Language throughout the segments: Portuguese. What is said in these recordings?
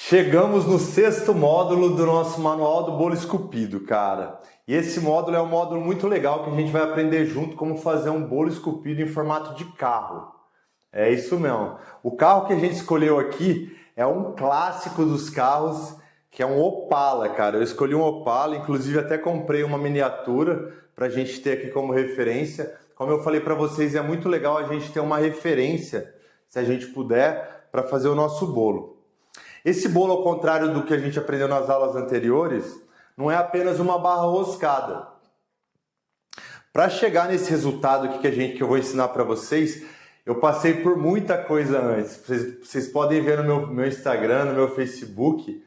Chegamos no sexto módulo do nosso manual do bolo esculpido, cara. E esse módulo é um módulo muito legal que a gente vai aprender junto como fazer um bolo esculpido em formato de carro. É isso mesmo. O carro que a gente escolheu aqui é um clássico dos carros, que é um Opala, cara. Eu escolhi um Opala, inclusive até comprei uma miniatura para a gente ter aqui como referência. Como eu falei para vocês, é muito legal a gente ter uma referência, se a gente puder, para fazer o nosso bolo. Esse bolo, ao contrário do que a gente aprendeu nas aulas anteriores, não é apenas uma barra roscada. Para chegar nesse resultado aqui que eu vou ensinar para vocês, eu passei por muita coisa antes. Vocês podem ver no meu Instagram, no meu Facebook,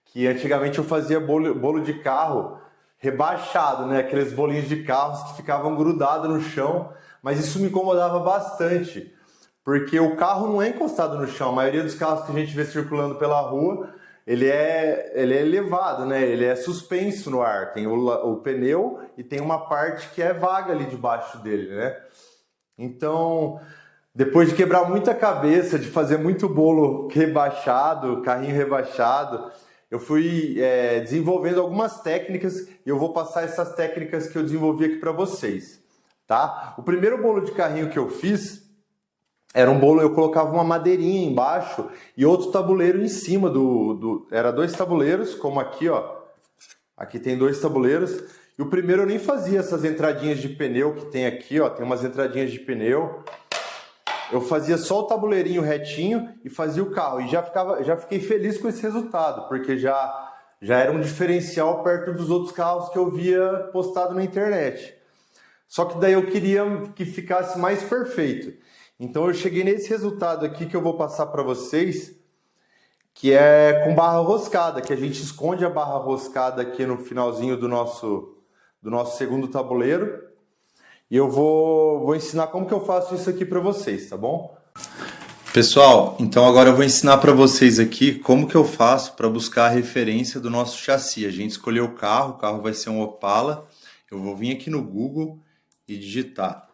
que antigamente eu fazia bolo de carro rebaixado, né? Aqueles bolinhos de carros que ficavam grudados no chão, mas isso me incomodava bastante. Porque o carro não é encostado no chão. A maioria dos carros que a gente vê circulando pela rua, ele é elevado, né? Ele é suspenso no ar. Tem o pneu e tem uma parte que é vaga ali debaixo dele, né? Então, depois de quebrar muita cabeça, de fazer muito bolo rebaixado, carrinho rebaixado, eu fui desenvolvendo algumas técnicas e eu vou passar essas técnicas que eu desenvolvi aqui para vocês, tá? O primeiro bolo de carrinho que eu fiz era um bolo, eu colocava uma madeirinha embaixo e outro tabuleiro em cima Era 2 tabuleiros, como aqui, ó. Aqui tem 2 tabuleiros. E o primeiro eu nem fazia essas entradinhas de pneu que tem aqui, ó. Tem umas entradinhas de pneu. Eu fazia só o tabuleirinho retinho e fazia o carro. E já fiquei feliz com esse resultado, porque já era um diferencial perto dos outros carros que eu via postado na internet. Só que daí eu queria que ficasse mais perfeito. Então eu cheguei nesse resultado aqui que eu vou passar para vocês, que é com barra roscada, que a gente esconde a barra roscada aqui no finalzinho do nosso segundo tabuleiro. E eu vou ensinar como que eu faço isso aqui para vocês, tá bom? Pessoal, então agora eu vou ensinar para vocês aqui como que eu faço para buscar a referência do nosso chassi. A gente escolheu o carro vai ser um Opala. Eu vou vir aqui no Google e digitar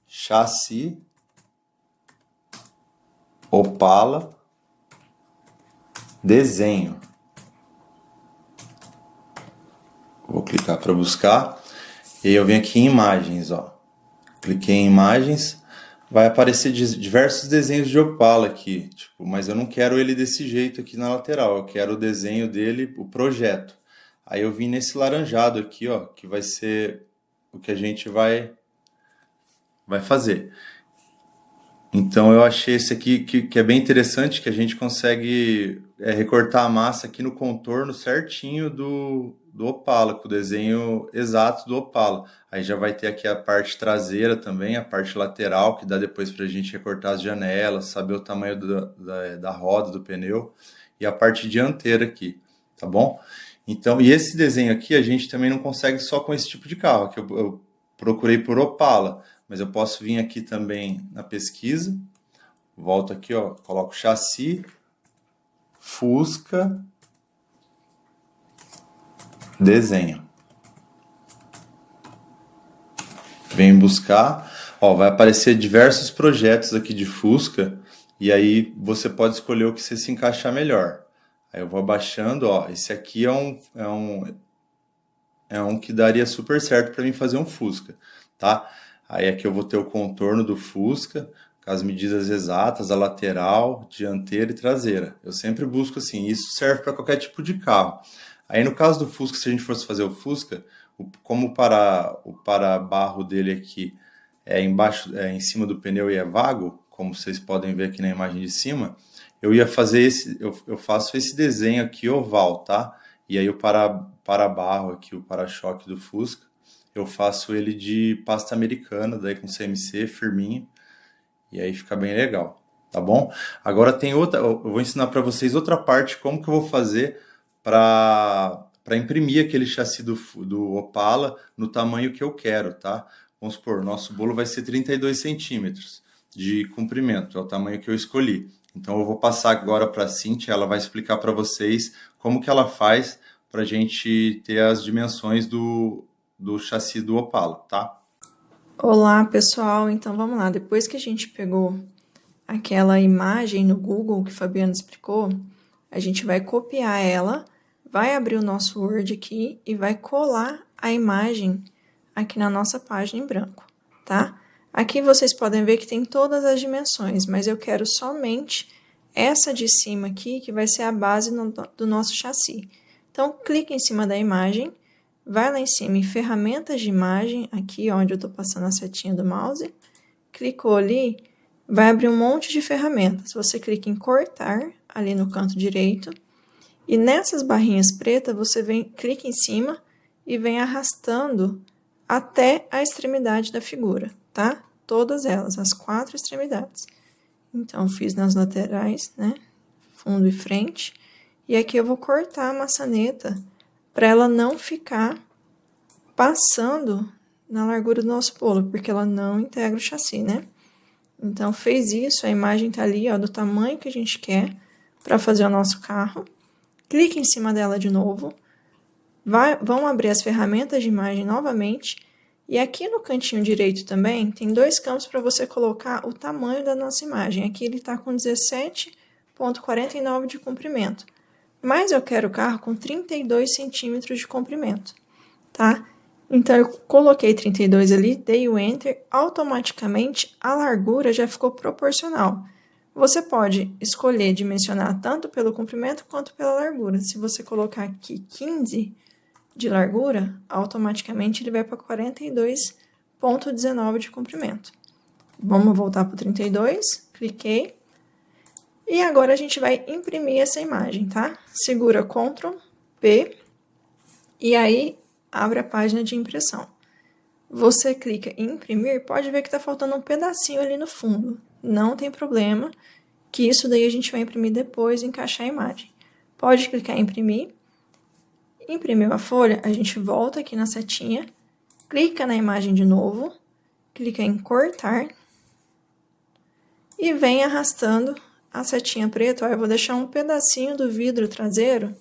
chassi Opala desenho. Vou clicar para buscar e aí eu venho aqui em imagens, ó. Cliquei em imagens, vai aparecer diversos desenhos de Opala aqui, tipo, mas eu não quero ele desse jeito aqui na lateral, eu quero o desenho dele, o projeto. Aí eu vim nesse laranjado aqui, ó, que vai ser o que a gente vai fazer. Então eu achei esse aqui que é bem interessante, que a gente consegue recortar a massa aqui no contorno certinho do Opala, com o desenho exato do Opala. Aí já vai ter aqui a parte traseira também, a parte lateral, que dá depois para a gente recortar as janelas, saber o tamanho da roda, do pneu, e a parte dianteira aqui, tá bom? Então, e esse desenho aqui a gente também não consegue só com esse tipo de carro, que eu procurei por Opala. Mas eu posso vir aqui também na pesquisa, volto aqui, ó, coloco chassi, Fusca, desenho. Venho buscar, ó, vai aparecer diversos projetos aqui de Fusca, e aí você pode escolher o que você se encaixar melhor. Aí eu vou abaixando, ó, esse aqui é um que daria super certo para mim fazer um Fusca, tá? Aí aqui eu vou ter o contorno do Fusca, com as medidas exatas, a lateral, dianteira e traseira. Eu sempre busco assim, isso serve para qualquer tipo de carro. Aí no caso do Fusca, se a gente fosse fazer o Fusca, como o para-barro dele aqui embaixo, em cima do pneu e é vago, como vocês podem ver aqui na imagem de cima, eu ia fazer eu faço esse desenho aqui oval, tá? E aí o para-barro aqui, o para-choque do Fusca, eu faço ele de pasta americana, daí com CMC, firminho, e aí fica bem legal, tá bom? Agora tem outra, eu vou ensinar para vocês outra parte, como que eu vou fazer para imprimir aquele chassi do Opala no tamanho que eu quero, tá? Vamos supor, nosso bolo vai ser 32 centímetros de comprimento, é o tamanho que eu escolhi. Então eu vou passar agora para a Cíntia, ela vai explicar para vocês como que ela faz para a gente ter as dimensões do chassi do Opala, tá? Olá, pessoal. Então vamos lá. Depois que a gente pegou aquela imagem no Google que Fabiano explicou, a gente vai copiar ela, vai abrir o nosso Word aqui e vai colar a imagem aqui na nossa página em branco, tá? Aqui vocês podem ver que tem todas as dimensões, mas eu quero somente essa de cima aqui, que vai ser a base do nosso chassi. Então, clique em cima da imagem, vai lá em cima em ferramentas de imagem, aqui onde eu estou passando a setinha do mouse, clicou ali, vai abrir um monte de ferramentas. Você clica em cortar, ali no canto direito, e nessas barrinhas pretas você clica em cima e vem arrastando até a extremidade da figura, tá? Todas elas, as 4 extremidades. Então, fiz nas laterais, né? Fundo e frente. E aqui eu vou cortar a maçaneta para ela não ficar passando na largura do nosso bolo, porque ela não integra o chassi, né? Então, fez isso, a imagem tá ali, ó, do tamanho que a gente quer para fazer o nosso carro. Clique em cima dela de novo. Vão abrir as ferramentas de imagem novamente. E aqui no cantinho direito também, tem 2 campos para você colocar o tamanho da nossa imagem. Aqui ele está com 17,49 de comprimento. Mas eu quero o carro com 32 centímetros de comprimento, tá? Então, eu coloquei 32 ali, dei o Enter, automaticamente a largura já ficou proporcional. Você pode escolher dimensionar tanto pelo comprimento quanto pela largura. Se você colocar aqui 15 de largura, automaticamente ele vai para 42,19 de comprimento. Vamos voltar para o 32, cliquei. E agora a gente vai imprimir essa imagem, tá? Segura Ctrl P e aí abre a página de impressão. Você clica em imprimir, pode ver que está faltando um pedacinho ali no fundo. Não tem problema, que isso daí a gente vai imprimir depois e encaixar a imagem. Pode clicar em imprimir. Imprimiu a folha, a gente volta aqui na setinha, clica na imagem de novo, clica em cortar e vem arrastando a setinha preta. Ó, eu vou deixar um pedacinho do vidro traseiro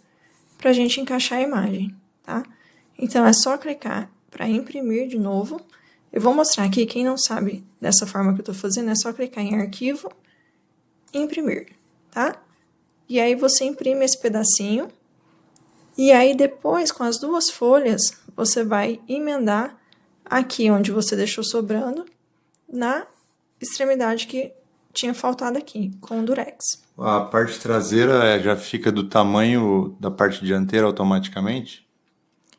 para a gente encaixar a imagem, tá? Então, é só clicar para imprimir de novo. Eu vou mostrar aqui, quem não sabe dessa forma que eu estou fazendo, é só clicar em arquivo e imprimir, tá? E aí você imprime esse pedacinho. E aí, depois, com as 2 folhas, você vai emendar aqui onde você deixou sobrando, na extremidade que tinha faltado aqui, com o durex. A parte traseira já fica do tamanho da parte dianteira automaticamente?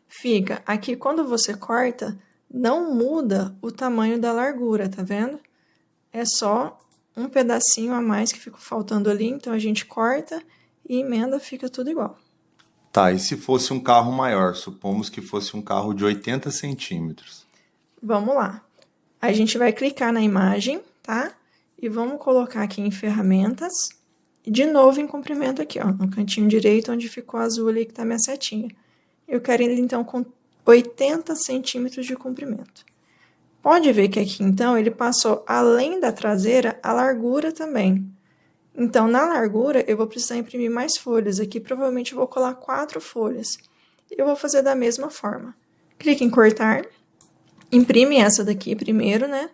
Fica. Aqui, quando você corta, não muda o tamanho da largura, tá vendo? É só um pedacinho a mais que ficou faltando ali, então a gente corta e emenda, fica tudo igual. Tá, e se fosse um carro maior? Supomos que fosse um carro de 80 centímetros. Vamos lá. A gente vai clicar na imagem, tá? E vamos colocar aqui em ferramentas. E de novo em comprimento aqui, ó, no cantinho direito, onde ficou azul ali que tá minha setinha. Eu quero ele, então, com 80 centímetros de comprimento. Pode ver que aqui, então, ele passou, além da traseira, a largura também. Então, na largura, eu vou precisar imprimir mais folhas. Aqui, provavelmente, eu vou colar 4 folhas. Eu vou fazer da mesma forma. Clique em cortar. Imprime essa daqui primeiro, né?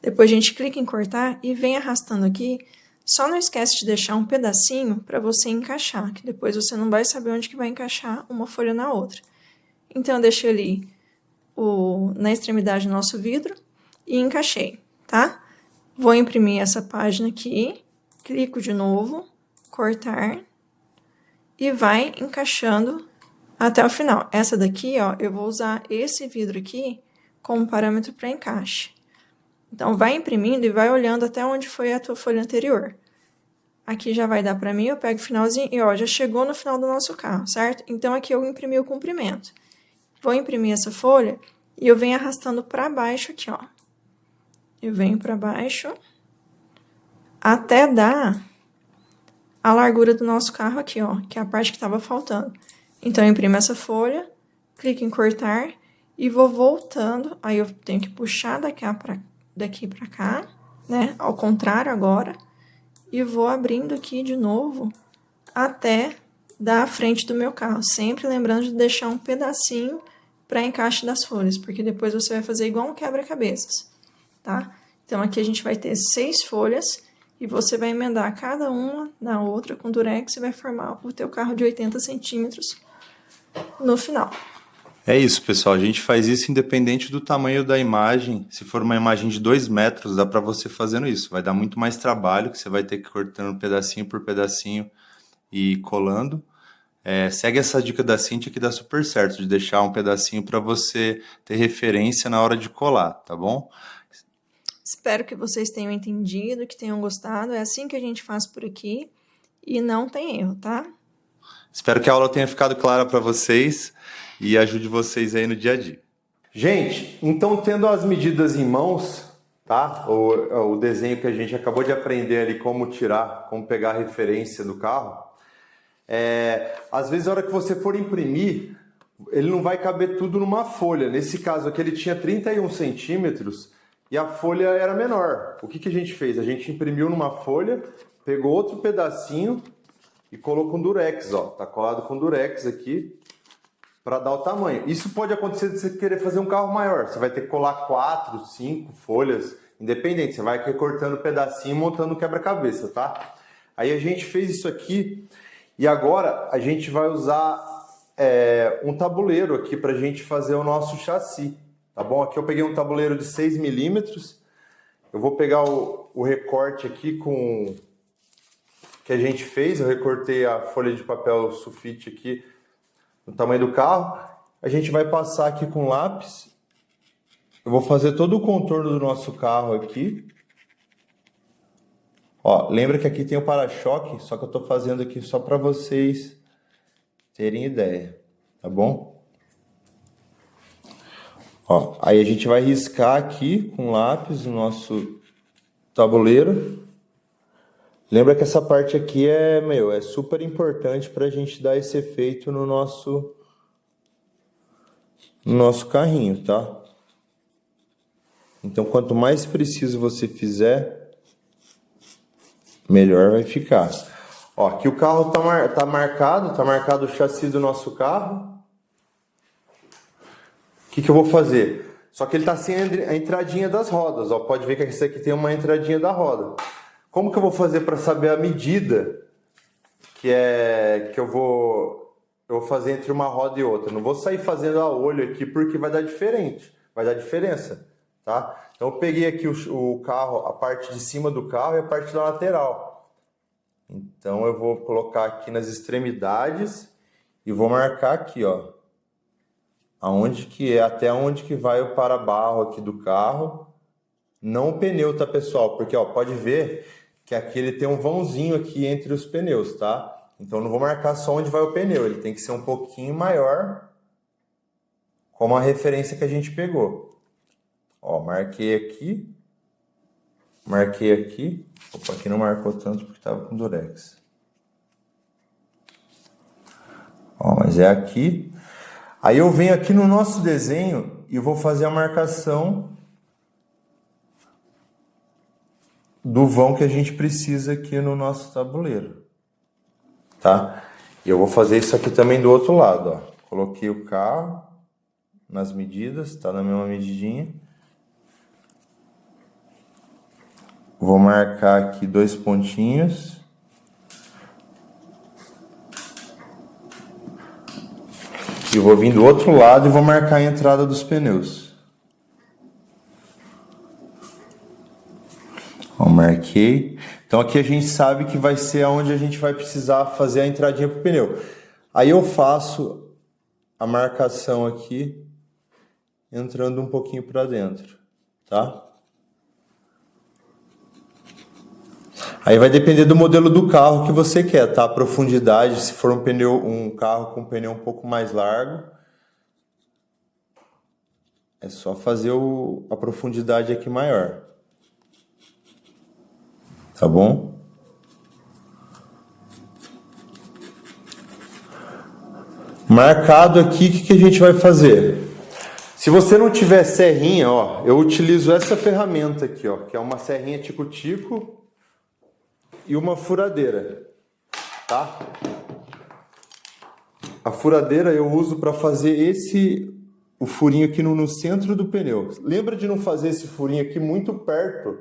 Depois a gente clica em cortar e vem arrastando aqui. Só não esquece de deixar um pedacinho para você encaixar, que depois você não vai saber onde que vai encaixar uma folha na outra. Então, eu deixei ali na extremidade do nosso vidro e encaixei, tá? Vou imprimir essa página aqui. Clico de novo, cortar, e vai encaixando até o final. Essa daqui, ó, eu vou usar esse vidro aqui como parâmetro para encaixe. Então, vai imprimindo e vai olhando até onde foi a tua folha anterior. Aqui já vai dar para mim, eu pego o finalzinho e, ó, já chegou no final do nosso carro, certo? Então, aqui eu imprimi o comprimento. Vou imprimir essa folha e eu venho arrastando para baixo aqui, ó. Eu venho para baixo até dar a largura do nosso carro aqui, ó, que é a parte que estava faltando. Então, eu imprimo essa folha, clico em cortar e vou voltando. Aí, eu tenho que puxar daqui para cá, né, ao contrário agora, e vou abrindo aqui de novo até dar a frente do meu carro. Sempre lembrando de deixar um pedacinho para encaixe das folhas, porque depois você vai fazer igual um quebra-cabeças, tá? Então, aqui a gente vai ter 6 folhas. e você vai emendar cada uma na outra com durex e vai formar o teu carro de 80 centímetros no final. É isso, pessoal. A gente faz isso independente do tamanho da imagem. Se for uma imagem de 2 metros, dá para você fazendo isso. Vai dar muito mais trabalho, que você vai ter que ir cortando pedacinho por pedacinho e colando. Segue essa dica da Cíntia que dá super certo, de deixar um pedacinho para você ter referência na hora de colar, tá bom? Espero que vocês tenham entendido, que tenham gostado. É assim que a gente faz por aqui e não tem erro, tá? Espero que a aula tenha ficado clara para vocês e ajude vocês aí no dia a dia. Gente, então tendo as medidas em mãos, tá? O desenho que a gente acabou de aprender ali, como tirar, como pegar a referência do carro. Às vezes, na hora que você for imprimir, ele não vai caber tudo numa folha. Nesse caso aqui, ele tinha 31 centímetros e a folha era menor. O que a gente fez? A gente imprimiu numa folha, pegou outro pedacinho e colocou com durex, ó. Tá colado com durex aqui para dar o tamanho. Isso pode acontecer de você querer fazer um carro maior. Você vai ter que colar 4, 5 folhas, independente. Você vai recortando pedacinho e montando quebra-cabeça, tá? Aí a gente fez isso aqui. E agora a gente vai usar um tabuleiro aqui para a gente fazer o nosso chassi, tá bom? Aqui eu peguei um tabuleiro de 6 milímetros. Eu vou pegar o recorte aqui que a gente fez. Eu recortei a folha de papel sulfite aqui no tamanho do carro. A gente vai passar aqui com lápis. Eu vou fazer todo o contorno do nosso carro aqui. Ó, lembra que aqui tem o para-choque, só que eu tô fazendo aqui só para vocês terem ideia, tá bom? Ó, aí a gente vai riscar aqui com lápis o nosso tabuleiro. Lembra que essa parte aqui é super importante pra gente dar esse efeito no nosso carrinho, tá? Então, quanto mais preciso você fizer, melhor vai ficar. Ó, aqui o carro tá marcado o chassi do nosso carro. O que eu vou fazer? Só que ele tá sem a entradinha das rodas, ó. Pode ver que esse aqui tem uma entradinha da roda. Como que eu vou fazer para saber a medida que eu vou fazer entre uma roda e outra? Não vou sair fazendo a olho aqui porque vai dar diferença, tá? Então eu peguei aqui o carro, a parte de cima do carro e a parte da lateral. Então eu vou colocar aqui nas extremidades e vou marcar aqui, ó, até onde que vai o para-barro aqui do carro. Não o pneu, tá, pessoal? Porque, ó, pode ver que aqui ele tem um vãozinho aqui entre os pneus, tá? Então não vou marcar só onde vai o pneu, ele tem que ser um pouquinho maior, como a referência que a gente pegou. Ó, marquei aqui. Opa, aqui não marcou tanto porque tava com durex. Ó, mas é aqui. Aí eu venho aqui no nosso desenho e vou fazer a marcação do vão que a gente precisa aqui no nosso tabuleiro, tá? E eu vou fazer isso aqui também do outro lado, ó. Coloquei o carro nas medidas, tá na mesma medidinha. Vou marcar aqui 2 pontinhos. E vou vir do outro lado e vou marcar a entrada dos pneus. Ó, marquei. Então aqui a gente sabe que vai ser onde a gente vai precisar fazer a entradinha pro pneu. Aí eu faço a marcação aqui, entrando um pouquinho para dentro, tá? Aí vai depender do modelo do carro que você quer, tá? A profundidade, se for um carro com pneu um pouco mais largo, é só fazer a profundidade aqui maior. Tá bom? Marcado aqui, o que a gente vai fazer? Se você não tiver serrinha, ó, eu utilizo essa ferramenta aqui, ó, que é uma serrinha tico-tico e uma furadeira, tá? A furadeira eu uso para fazer o furinho aqui no centro do pneu. Lembra de não fazer esse furinho aqui muito perto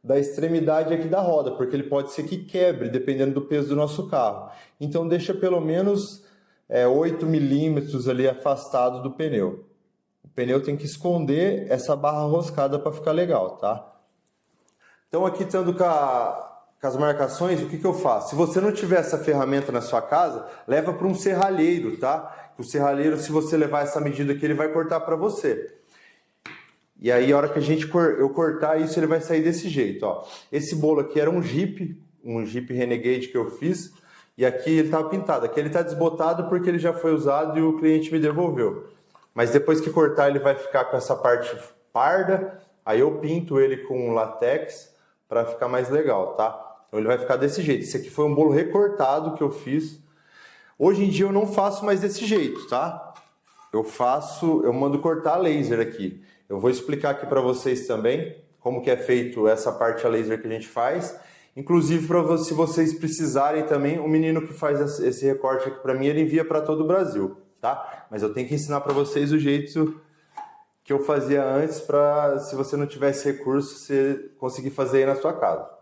da extremidade aqui da roda, porque ele pode ser que quebre, dependendo do peso do nosso carro. Então deixa pelo menos 8 milímetros ali afastado do pneu. O pneu tem que esconder essa barra roscada para ficar legal, tá? Então aqui estando com as marcações, o que eu faço? Se você não tiver essa ferramenta na sua casa, leva para um serralheiro, tá? O serralheiro, se você levar essa medida aqui, ele vai cortar para você. E aí, a hora que eu cortar isso, ele vai sair desse jeito, ó. Esse bolo aqui era um Jeep Renegade que eu fiz. E aqui ele estava pintado. Aqui ele está desbotado porque ele já foi usado e o cliente me devolveu. Mas depois que cortar, ele vai ficar com essa parte parda. Aí eu pinto ele com latex para ficar mais legal, tá? Então ele vai ficar desse jeito. Esse aqui foi um bolo recortado que eu fiz. Hoje em dia eu não faço mais desse jeito, tá? Eu mando cortar a laser aqui. Eu vou explicar aqui para vocês também como que é feito essa parte a laser que a gente faz. Inclusive, se vocês precisarem também, o menino que faz esse recorte aqui para mim, ele envia para todo o Brasil, tá? Mas eu tenho que ensinar para vocês o jeito que eu fazia antes para, se você não tivesse recurso, você conseguir fazer aí na sua casa.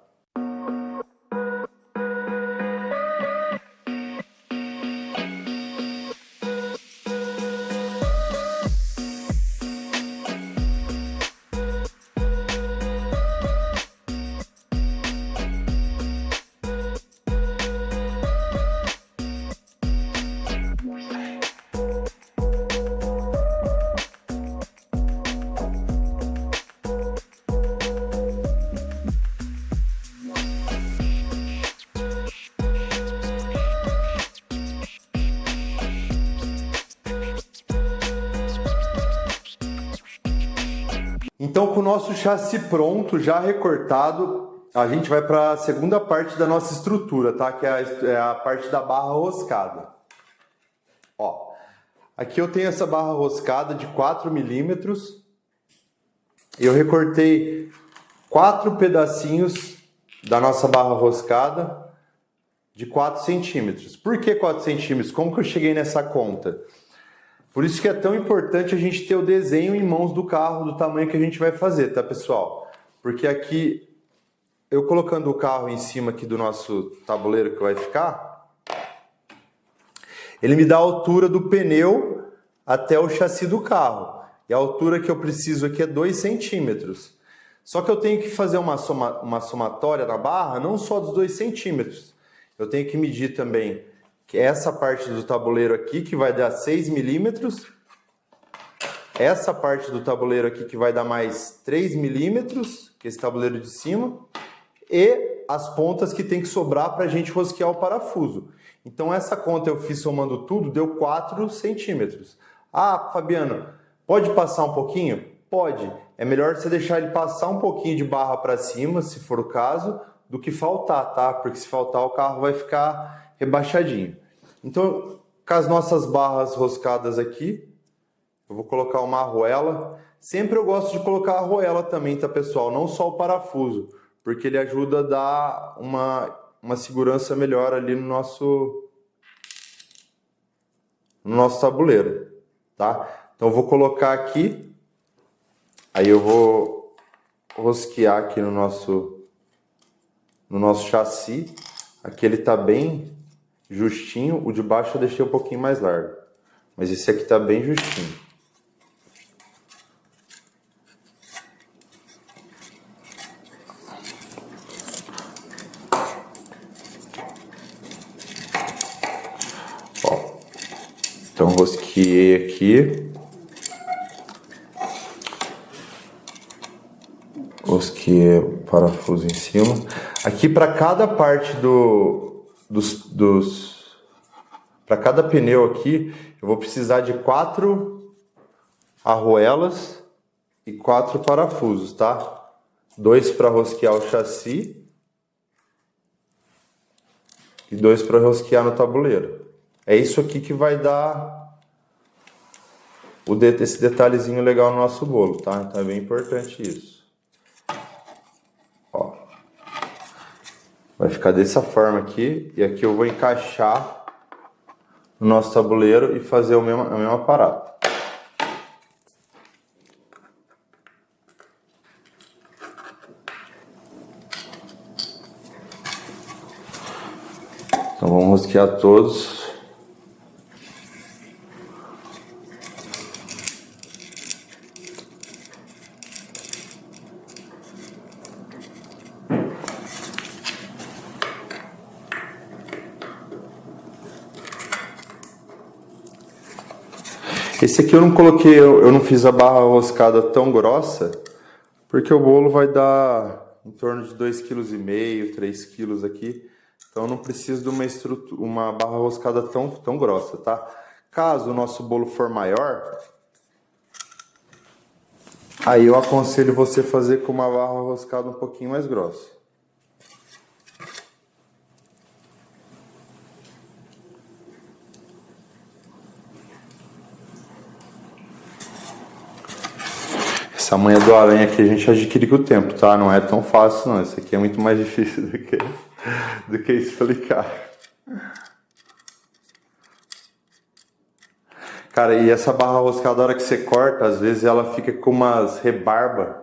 Então, com o nosso chassi pronto, já recortado, a gente vai para a segunda parte da nossa estrutura, tá? Que é a parte da barra roscada. Ó, aqui eu tenho essa barra roscada de 4 milímetros. Eu recortei 4 pedacinhos da nossa barra roscada de 4 centímetros. Por que 4 centímetros? Como que eu cheguei nessa conta? Por isso que é tão importante a gente ter o desenho em mãos do carro, do tamanho que a gente vai fazer, tá, pessoal? Porque aqui, eu colocando o carro em cima aqui do nosso tabuleiro que vai ficar, ele me dá a altura do pneu até o chassi do carro. E a altura que eu preciso aqui é 2 centímetros. Só que eu tenho que fazer uma somatória na barra, não só dos 2 centímetros. Eu tenho que medir também que essa parte do tabuleiro aqui, que vai dar 6 milímetros. Essa parte do tabuleiro aqui, que vai dar mais 3 milímetros, que é esse tabuleiro de cima. E as pontas que tem que sobrar para a gente rosquear o parafuso. Então, essa conta eu fiz somando tudo, deu 4 centímetros. Ah, Fabiano, pode passar um pouquinho? Pode. É melhor você deixar ele passar um pouquinho de barra para cima, se for o caso, do que faltar, tá? Porque se faltar, o carro vai ficar rebaixadinho. Então, com as nossas barras roscadas aqui, eu vou colocar uma arruela. Sempre eu gosto de colocar a arruela também, tá, pessoal? Não só o parafuso, porque ele ajuda a dar uma segurança melhor ali no nosso tabuleiro, tá? Então, eu vou colocar aqui, aí eu vou rosquear aqui no nosso chassi. Aqui ele tá bem justinho, o de baixo eu deixei um pouquinho mais largo, mas esse aqui tá bem justinho. Ó, então rosqueei aqui, rosqueei o parafuso em cima. Aqui para cada parte para cada pneu aqui, eu vou precisar de 4 arruelas e 4 parafusos, tá? 2 para rosquear o chassi e 2 para rosquear no tabuleiro. É isso aqui que vai dar esse detalhezinho legal no nosso bolo, tá? Então é bem importante isso. Ó. Vai ficar dessa forma aqui, e aqui eu vou encaixar no nosso tabuleiro e fazer a mesma parada. Então vamos rosquear todos. Esse aqui eu não coloquei, eu não fiz a barra roscada tão grossa, porque o bolo vai dar em torno de 2,5 kg, 3 kg aqui. Então eu não preciso de uma barra roscada tão grossa, tá? Caso o nosso bolo for maior, aí eu aconselho você fazer com uma barra roscada um pouquinho mais grossa. Essa manha do aranha aqui a gente adquire com o tempo, tá? Não é tão fácil não, isso aqui é muito mais difícil do que explicar. Cara, e essa barra roscada, a hora que você corta, às vezes ela fica com umas rebarbas.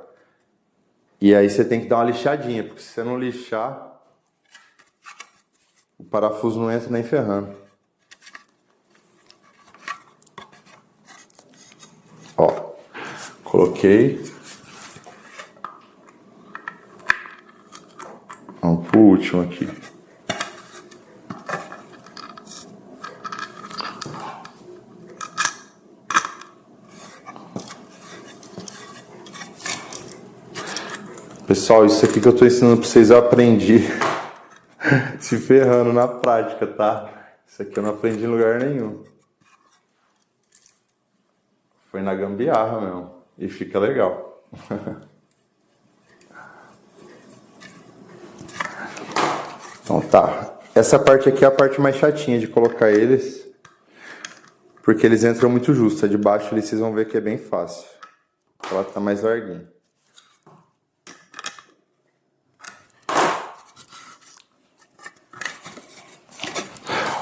E aí você tem que dar uma lixadinha, porque se você não lixar, o parafuso não entra nem ferrando. Ó, coloquei. Vamos pro último aqui. Pessoal, isso aqui que eu tô ensinando pra vocês eu aprendi se ferrando na prática, tá? Isso aqui eu não aprendi em lugar nenhum. Foi na gambiarra mesmo. E fica legal. Então tá. Essa parte aqui é a parte mais chatinha de colocar eles. Porque eles entram muito justo. A de baixo ali vocês vão ver que é bem fácil. Ela tá mais larguinha.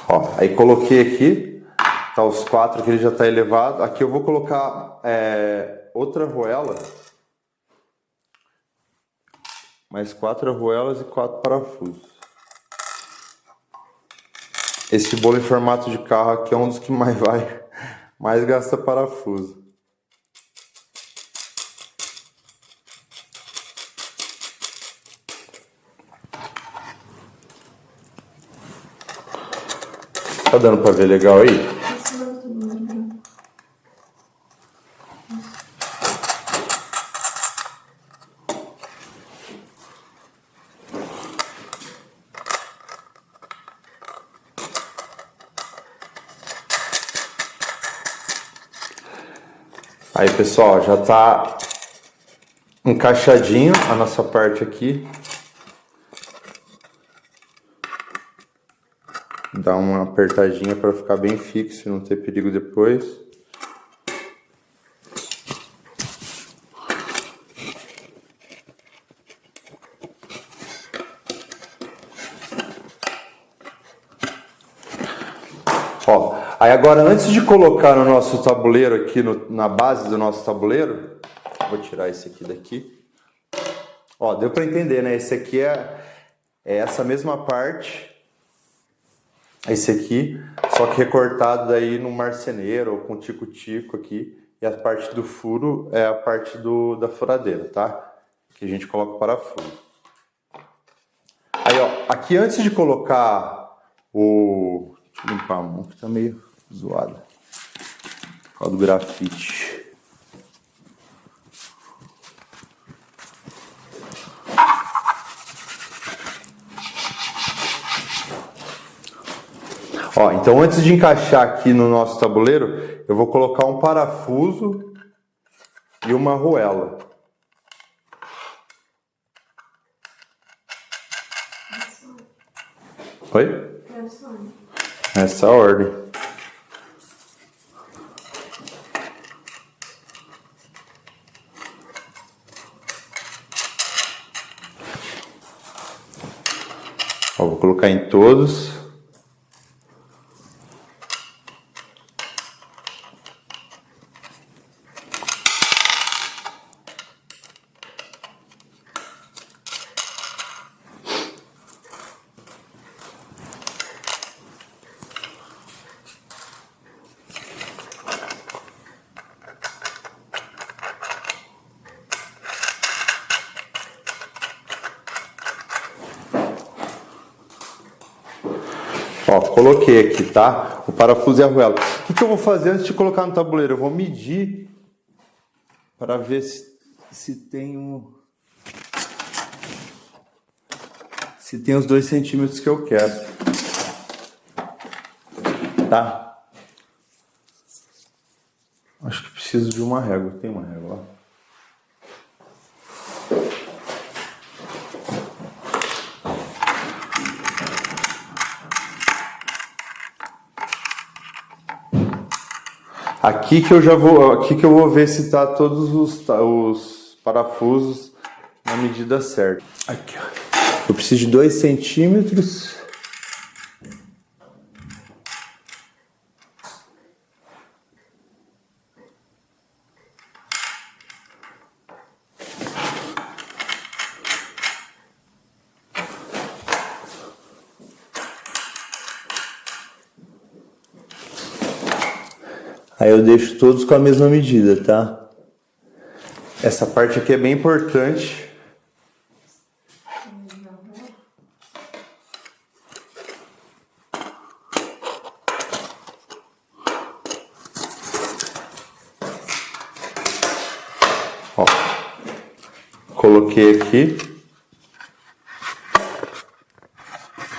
Ó, aí coloquei aqui. Tá os 4 que ele já tá elevado. Aqui eu vou colocar outra arruela. Mais 4 arruelas e 4 parafusos. Esse bolo em formato de carro aqui é um dos que mais gasta parafuso. Tá dando pra ver legal aí? Aí, pessoal, já tá encaixadinho a nossa parte aqui. Dá uma apertadinha para ficar bem fixo e não ter perigo depois. Ó, aí agora antes de colocar no nosso tabuleiro aqui, na base do nosso tabuleiro, vou tirar esse aqui daqui. Ó, deu para entender, né? Esse aqui é essa mesma parte. Esse aqui, só que recortado daí no marceneiro ou com tico-tico aqui. E a parte do furo é a parte da furadeira, tá? Que a gente coloca o parafuso. Aí, ó, aqui antes de colocar o... Deixa eu limpar a mão que tá meio zoada. Por causa do grafite. Ó, então antes de encaixar aqui no nosso tabuleiro, eu vou colocar um parafuso e uma arruela. Oi? Nessa ordem. Ó, vou colocar em todos. Ó, coloquei aqui, tá? O parafuso e a arruela. O que eu vou fazer antes de colocar no tabuleiro? Eu vou medir para ver se tem os 2 centímetros que eu quero. Tá? Acho que preciso de uma régua. Tem uma régua lá. Aqui que eu vou ver se tá todos os parafusos na medida certa. Aqui, ó. Eu preciso de 2 centímetros. Aí eu deixo todos com a mesma medida, tá? Essa parte aqui é bem importante. Ó, coloquei aqui.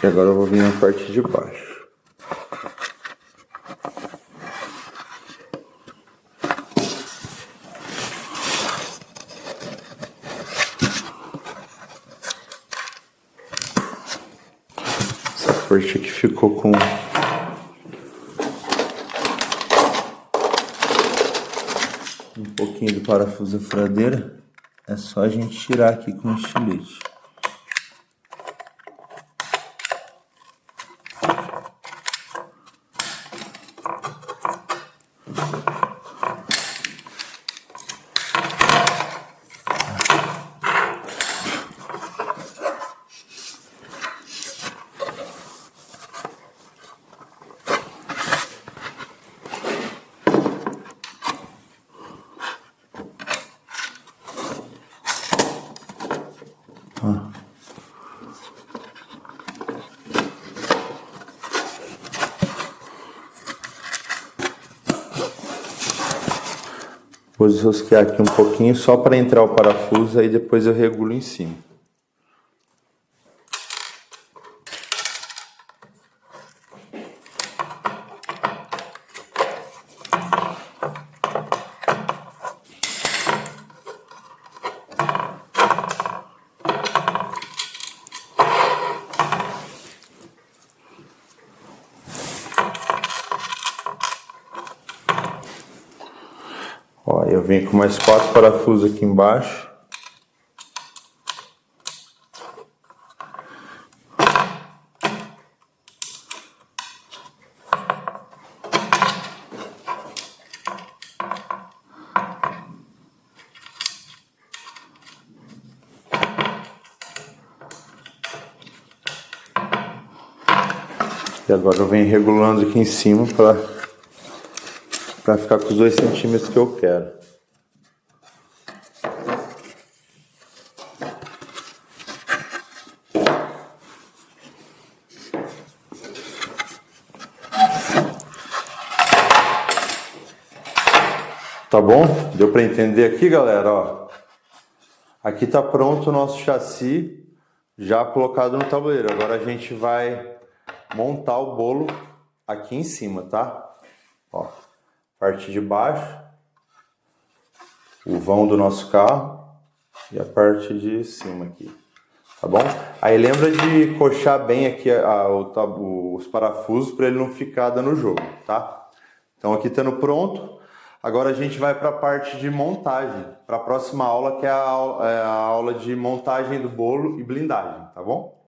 E agora eu vou vir na parte de baixo. Parte aqui ficou com um pouquinho do parafuso da furadeira. É só a gente tirar aqui com o estilete. Vou desrosquear aqui um pouquinho só para entrar o parafuso, aí depois eu regulo em cima. Ó, eu venho com mais 4 parafusos aqui embaixo. E agora eu venho regulando aqui em cima para ficar com os 2 centímetros que eu quero. Tá bom? Deu para entender aqui, galera? Ó, aqui tá pronto o nosso chassi já colocado no tabuleiro. Agora a gente vai montar o bolo aqui em cima, tá? Ó, parte de baixo, o vão do nosso carro e a parte de cima aqui, tá bom? Aí lembra de coxar bem aqui os parafusos para ele não ficar dando jogo, tá? Então aqui estando pronto, agora a gente vai para a parte de montagem, para a próxima aula, que é a aula de montagem do bolo e blindagem, tá bom?